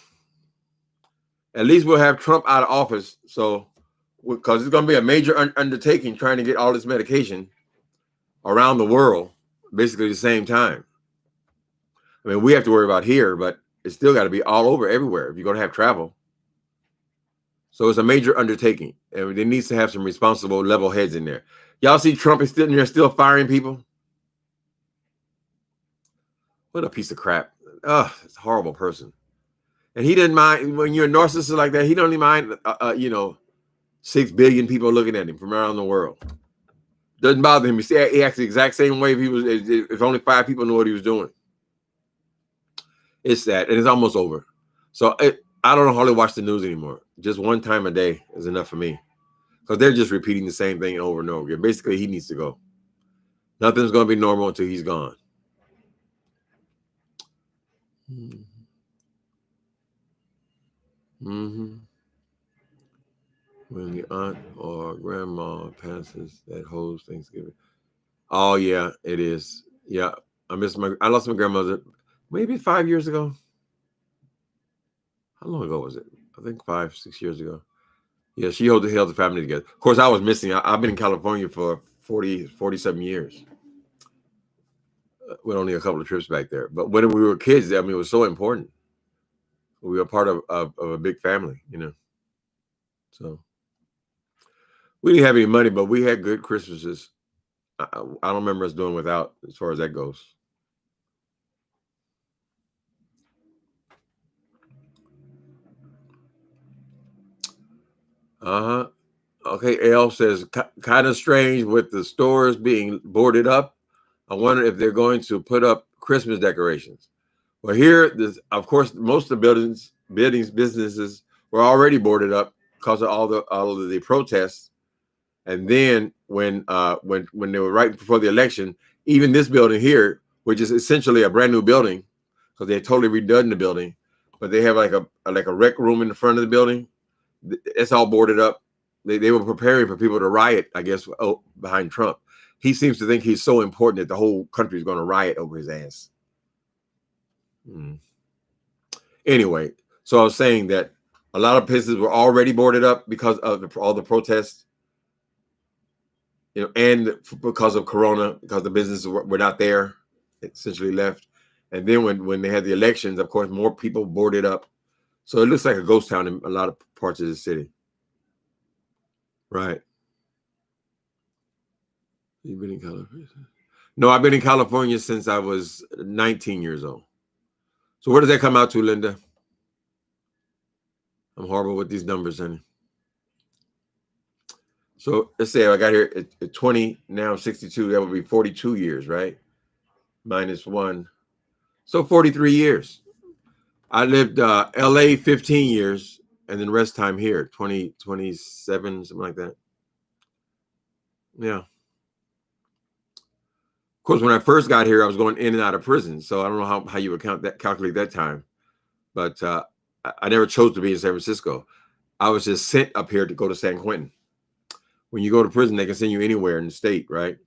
At least we'll have Trump out of office. So, because it's going to be a major undertaking trying to get all this medication around the world, basically at the same time. I mean, we have to worry about here, but it's still got to be all over everywhere if you're going to have travel. So it's a major undertaking, and there needs to have some responsible level heads in there. Y'all see Trump is still in there, still firing people? What a piece of crap. Ugh, it's a horrible person. And he didn't mind, when you're a narcissist like that, he don't even mind, 6 billion people looking at him from around the world. Doesn't bother him. You see, he acts the exact same way if only 5 people knew what he was doing. It's sad, and it's almost over. So I don't hardly watch the news anymore. Just one time a day is enough for me. Because they're just repeating the same thing over and over again. Basically, he needs to go. Nothing's going to be normal until he's gone. Mm-hmm. When the aunt or grandma passes, that holds Thanksgiving. Oh, yeah, it is. Yeah, I lost my grandmother maybe 5 years ago. How long ago was it? I think 5, 6 years ago. Yeah, she held the family together. Of course, I was missing. I've been in California for 47 years. With only a couple of trips back there. But when we were kids, I mean, it was so important. We were part of a big family, you know. So we didn't have any money, but we had good Christmases. I don't remember us doing without as far as that goes. Uh-huh. Okay, Al says, kind of strange with the stores being boarded up. I wonder if they're going to put up Christmas decorations. Well, here, of course, most of the businesses were already boarded up because of all of the protests. And then when they were right before the election, even this building here, which is essentially a brand new building, because they totally redone the building, but they have like a rec room in the front of the building. It's all boarded up. They were preparing for people to riot, I guess, behind Trump. He seems to think he's so important that the whole country is going to riot over his ass. Anyway, so I was saying that a lot of places were already boarded up because of all the protests, you know, and because of Corona, because the businesses were not there, essentially left. And then when they had the elections, of course, more people boarded up. So it looks like a ghost town in a lot of parts of the city. Right. You've been in California? No, I've been in California since I was 19 years old. So where does that come out to, Linda? I'm horrible with these numbers, honey. So let's say I got here at 20, now I'm 62. That would be 42 years, right? -1. So 43 years. I lived LA 15 years and then the rest time here, 20, 27, something like that. Yeah. Of course, when I first got here, I was going in and out of prison. So I don't know how you would calculate that time. But I never chose to be in San Francisco. I was just sent up here to go to San Quentin. When you go to prison, they can send you anywhere in the state, right?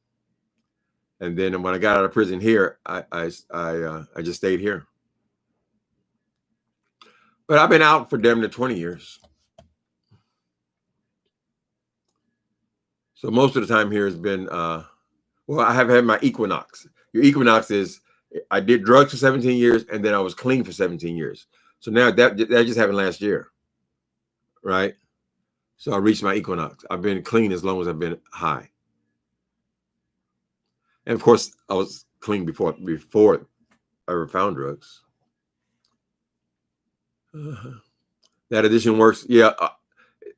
And then when I got out of prison here, I just stayed here. But I've been out for damn near 20 years. So most of the time here has been, well, I have had my equinox. Your equinox is I did drugs for 17 years and then I was clean for 17 years. So now that just happened last year, right? So I reached my equinox. I've been clean as long as I've been high. And of course, I was clean before I ever found drugs. That addition works, yeah,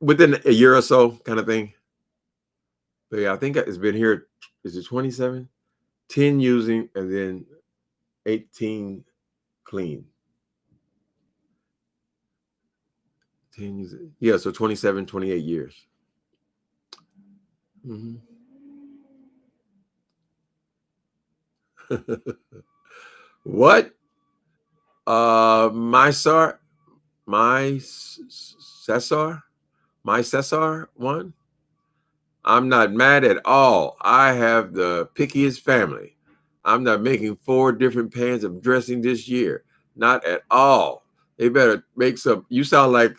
within a year or so, kind of thing. But yeah, I think it's been here. Is it 27? 10 using and then 18 clean. 10 using, yeah, so 27, 28 years. Mm-hmm. What? My Cesar one. I'm not mad at all. I have the pickiest family. I'm not making 4 different pans of dressing this year. Not at all. They better make some. You sound like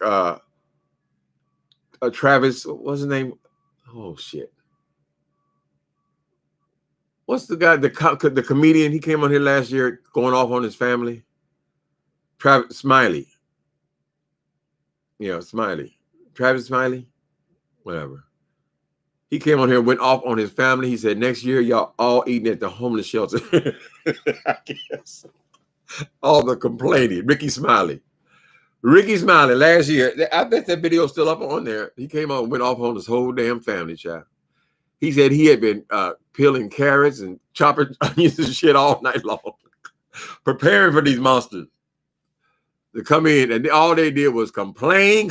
Travis. What's his name? Oh shit. What's the guy? The comedian. He came on here last year, going off on his family. Travis Smiley. Yeah, Smiley. Travis Smiley. Whatever. He came on here and went off on his family. He said, next year, y'all all eating at the homeless shelter. I guess. All the complaining. Ricky Smiley last year. I bet that video's still up on there. He came on and went off on his whole damn family, child. He said he had been peeling carrots and chopping onions and shit all night long, preparing for these monsters to come in. And all they did was complain.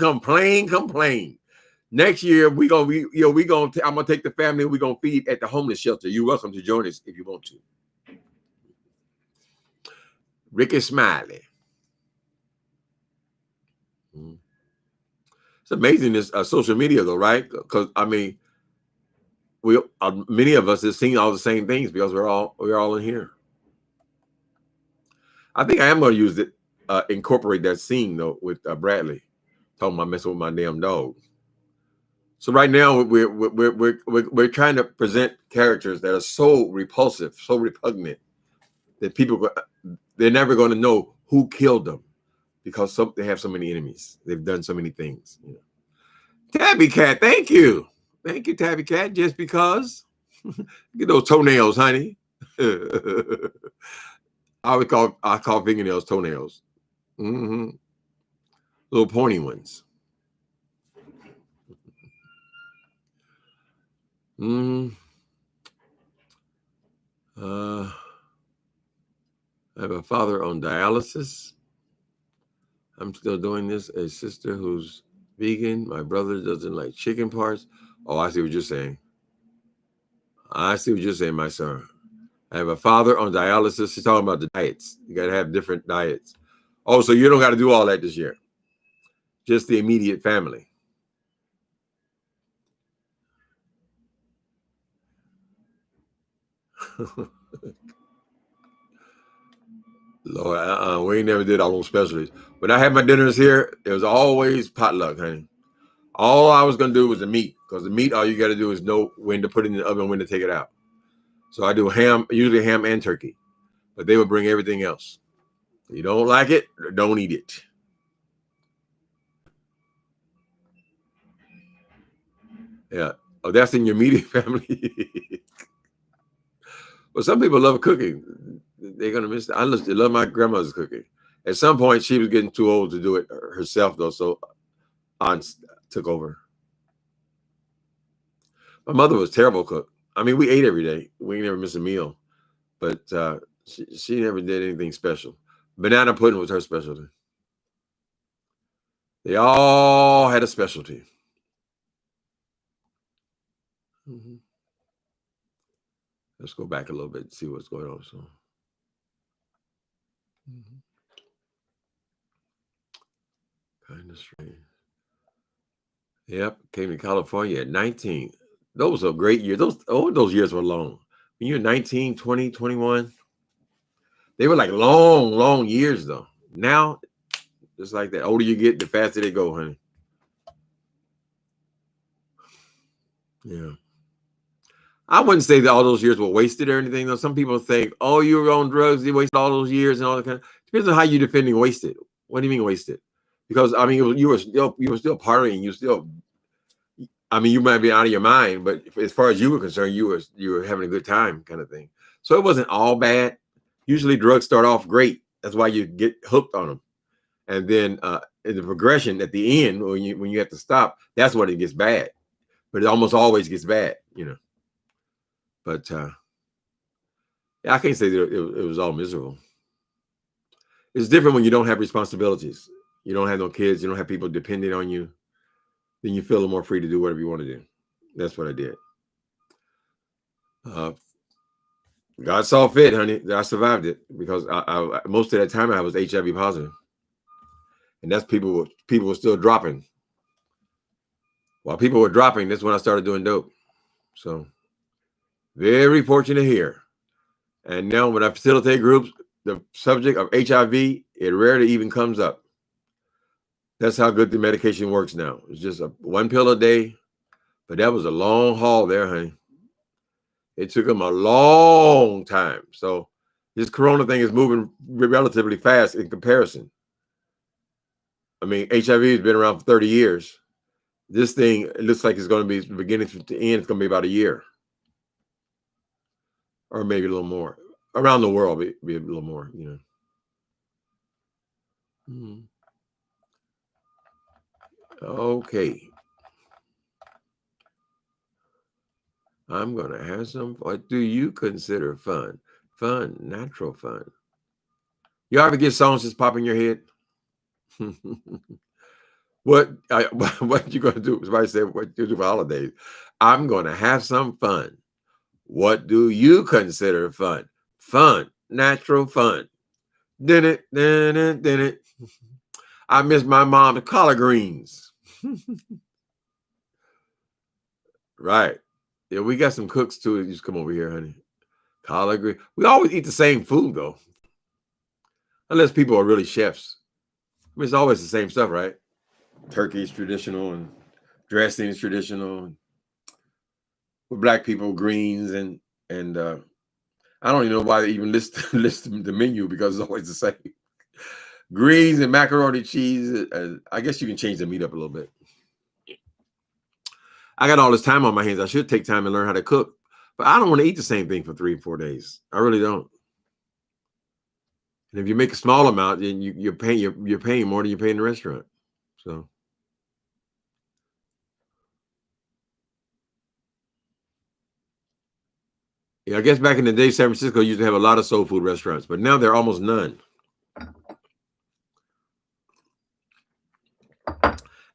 Next year, I'm gonna take the family. We're gonna feed at the homeless shelter. You're welcome to join us if you want to. Ricky Smiley. It's amazing this social media though, right? Because I mean, many of us have seen all the same things because we're all in here. I think I am going to use it, incorporate that scene though with Bradley talking about messing with my damn dog. So right now we're trying to present characters that are so repulsive, so repugnant that they're never going to know who killed them because they have so many enemies. They've done so many things. You know. Tabby Cat, thank you, Tabby Cat. Just because, get those toenails, honey. I call fingernails toenails. Mm-hmm. Little pointy ones. I have a father on dialysis. I'm still doing this. A sister who's vegan. My brother doesn't like chicken parts. Oh, I see what you're saying. My son. I have a father on dialysis. He's talking about the diets. You got to have different diets. Oh, so you don't got to do all that this year. Just the immediate family. Lord, we never did all those specialties. When I had my dinners here, it was always potluck, honey. All I was going to do was the meat, because the meat, all you got to do is know when to put it in the oven, when to take it out. So I do ham, usually ham and turkey, but they would bring everything else. You don't like it, don't eat it. Yeah. Oh, that's in your immediate family. Well, some people love cooking. They're going to miss it. I love my grandmother's cooking. At some point, she was getting too old to do it herself, though, so aunts took over. My mother was a terrible cook. I mean, we ate every day. We never missed a meal. But she never did anything special. Banana pudding was her specialty. They all had a specialty. Mm-hmm. Let's go back a little bit and see what's going on. So, mm-hmm. Kind of strange. Yep, came to California at 19. Those were great years. Those years were long. When you're 19, 20, 21, they were like long, long years though. Now, just like that, older you get, the faster they go, honey. Yeah. I wouldn't say that all those years were wasted or anything, though. Some people think, oh, you were on drugs, you wasted all those years and all that kind of. Depends on how you're defending wasted. What do you mean wasted? Because I mean, you were still partying, you might be out of your mind, but as far as you were concerned, you were having a good time, kind of thing. So it wasn't all bad. Usually, drugs start off great. That's why you get hooked on them, and then in the progression at the end, when you have to stop, that's when it gets bad. But it almost always gets bad, But I can't say that it was all miserable. It's different when you don't have responsibilities. You don't have no kids. You don't have people depending on you. Then you feel a little more free to do whatever you want to do. That's what I did. God saw fit, honey. I survived it because I most of that time I was HIV positive, and that's people were still dropping. While people were dropping, that's when I started doing dope. So very fortunate here. And now when I facilitate groups, the subject of HIV, it rarely even comes up. That's how good the medication works now. It's just one pill a day, but that was a long haul there, honey. It took them a long time. So this corona thing is moving relatively fast in comparison. I mean, HIV has been around for 30 years. This thing, it looks like it's going to be beginning to end. It's going to be about a year. Or maybe a little more. Around the world, be a little more, Okay. I'm going to have some. What do you consider fun? Fun, natural fun. You ever get songs just pop in your head? What you going to do? Somebody said, what you do for holidays? I'm going to have some fun. What do you consider fun? Fun, natural fun. Did it. I miss my mom's collard greens. Right. Yeah, we got some cooks too. You just come over here, honey. Collard green. We always eat the same food though. Unless people are really chefs. I mean, it's always the same stuff, right? Turkey is traditional and dressing is traditional. With black people, greens and I don't even know why they even list the menu because it's always the same. Greens and macaroni cheese. I guess you can change the meat up a little bit. I got all this time on my hands. I should take time and learn how to cook, but I don't want to eat the same thing for 3 or 4 days. I really don't. And if you make a small amount, then you're paying more than you pay in the restaurant. So. Yeah, I guess back in the day, San Francisco used to have a lot of soul food restaurants, but now there are almost none.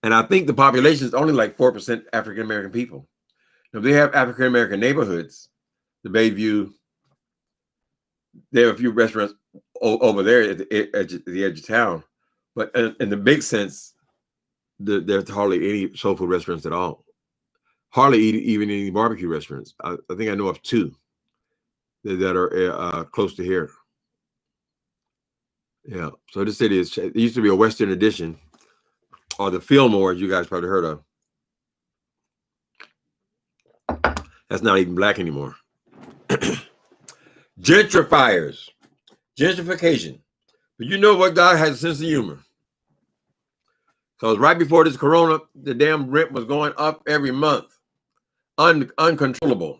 And I think the population is only like 4% African-American people. Now, they have African-American neighborhoods, the Bayview. There are a few restaurants over there at the edge of town. But in the big sense, there's hardly any soul food restaurants at all. Hardly even any barbecue restaurants. I think I know of 2 that are close to here. Yeah. So this city it used to be a Western Addition, or the Fillmore, you guys probably heard of. That's not even black anymore. Gentrifiers. Gentrification. But you know what? God has a sense of humor. Because right before this corona, the damn rent was going up every month. Uncontrollable.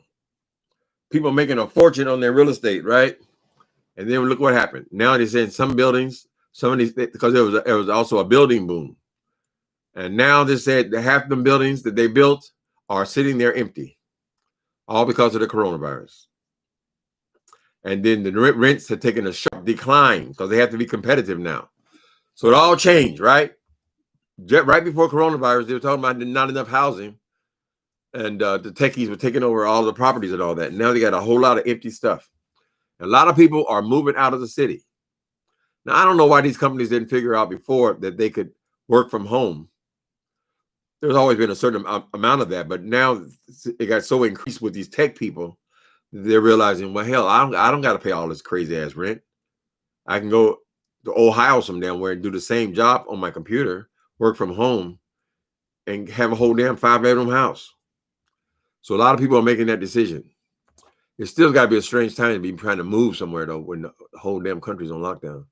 People making a fortune on their real estate, right? And then look what happened. Now they're saying some buildings, some of these, because there was also a building boom. And now they said that half the buildings that they built are sitting there empty. All because of the coronavirus. And then the rents have taken a sharp decline because they have to be competitive now. So it all changed, right? Right before coronavirus, they were talking about not enough housing. And the techies were taking over all the properties and all that. Now they got a whole lot of empty stuff. A lot of people are moving out of the city. Now, I don't know why these companies didn't figure out before that they could work from home. There's always been a certain amount of that, but now it got so increased with these tech people, they're realizing, well, hell, I don't got to pay all this crazy ass rent. I can go to Ohio some damn where and do the same job on my computer, work from home, and have a whole damn 5-bedroom house. So a lot of people are making that decision. It's still got to be a strange time to be trying to move somewhere though when the whole damn country's on lockdown.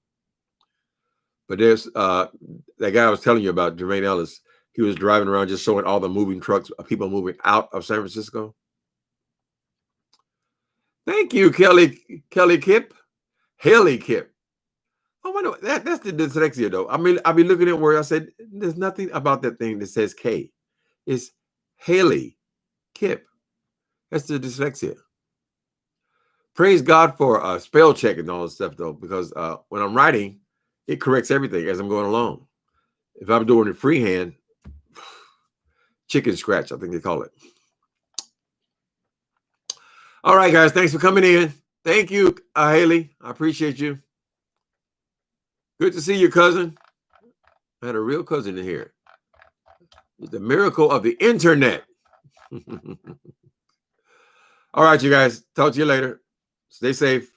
But there's that guy I was telling you about, Jermaine Ellis. He was driving around just showing all the moving trucks of people moving out of San Francisco. Thank you, Kelly Kip. Haley Kip. Oh, I know that's the dyslexia though. I mean, I'll be looking at where I said there's nothing about that thing that says K. It's Haley Kip. That's the dyslexia. Praise God for spell check and all this stuff though, because when I'm writing, it corrects everything as I'm going along. If I'm doing it freehand, chicken scratch, I think they call it. All right, guys, thanks for coming in. Thank you, Haley. I appreciate you. Good to see you, cousin. I had a real cousin in here. It's the miracle of the internet. All right, you guys. Talk to you later. Stay safe.